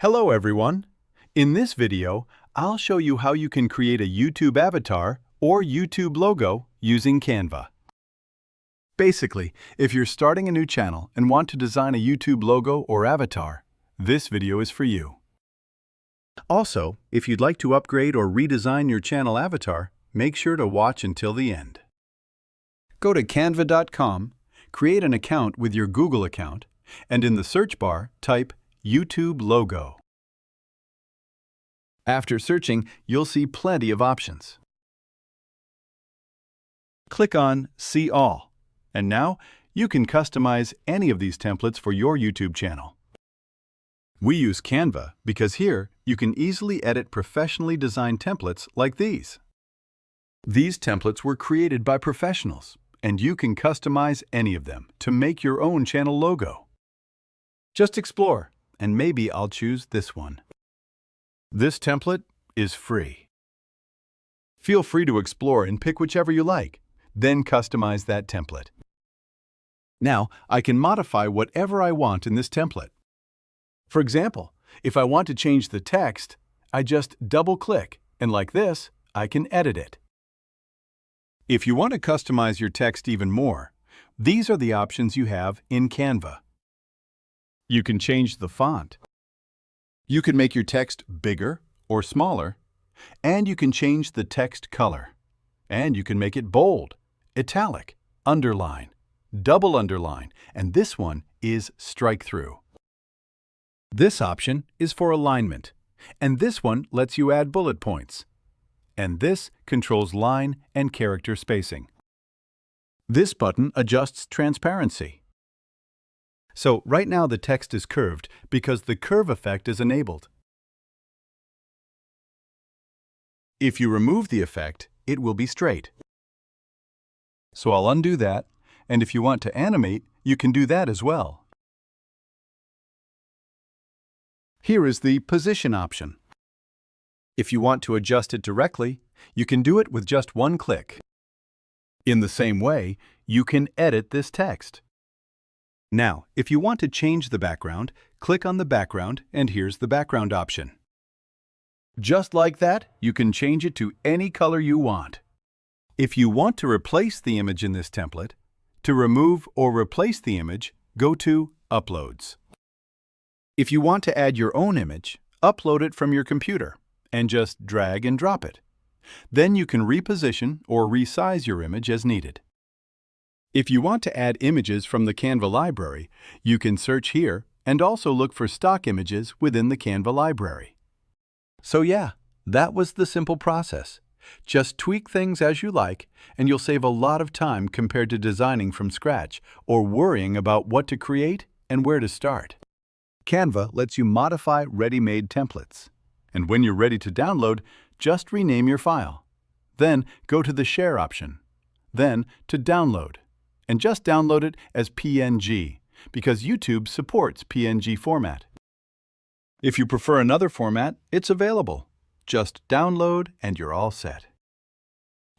Hello everyone! In this video, I'll show you how you can create a YouTube avatar or YouTube logo using Canva. Basically, if you're starting a new channel and want to design a YouTube logo or avatar, this video is for you. Also, if you'd like to upgrade or redesign your channel avatar, make sure to watch until the end. Go to canva.com, create an account with your Google account, and in the search bar, type YouTube logo. After searching, you'll see plenty of options. Click on See All, and now you can customize any of these templates for your YouTube channel. We use Canva because here you can easily edit professionally designed templates like these. These templates were created by professionals, and you can customize any of them to make your own channel logo. Just explore, and maybe I'll choose this one. This template is free. Feel free to explore and pick whichever you like, then customize that template. Now, I can modify whatever I want in this template. For example, if I want to change the text, I just double-click, and like this, I can edit it. If you want to customize your text even more, these are the options you have in Canva. You can change the font. You can make your text bigger or smaller, and you can change the text color. And you can make it bold, italic, underline, double underline, and this one is strike through. This option is for alignment, and this one lets you add bullet points. And this controls line and character spacing. This button adjusts transparency. So right now the text is curved because the curve effect is enabled. If you remove the effect, it will be straight. So I'll undo that, and if you want to animate, you can do that as well. Here is the position option. If you want to adjust it directly, you can do it with just one click. In the same way, you can edit this text. Now, if you want to change the background, click on the background, and here's the background option. Just like that, you can change it to any color you want. If you want to replace the image in this template, to remove or replace the image, go to Uploads. If you want to add your own image, upload it from your computer and just drag and drop it. Then you can reposition or resize your image as needed. If you want to add images from the Canva library, you can search here and also look for stock images within the Canva library. So yeah, that was the simple process. Just tweak things as you like, and you'll save a lot of time compared to designing from scratch or worrying about what to create and where to start. Canva lets you modify ready-made templates. And when you're ready to download, just rename your file. Then go to the Share option. Then to Download. And just download it as PNG, because YouTube supports PNG format. If you prefer another format, it's available. Just download and you're all set.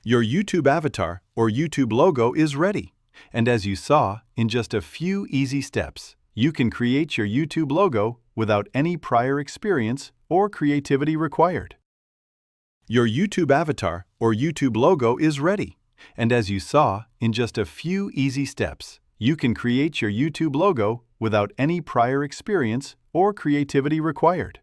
Your YouTube avatar or YouTube logo is ready. And as you saw, in just a few easy steps, you can create your YouTube logo without any prior experience or creativity required. Your YouTube avatar or YouTube logo is ready. And as you saw, in just a few easy steps, you can create your YouTube logo without any prior experience or creativity required.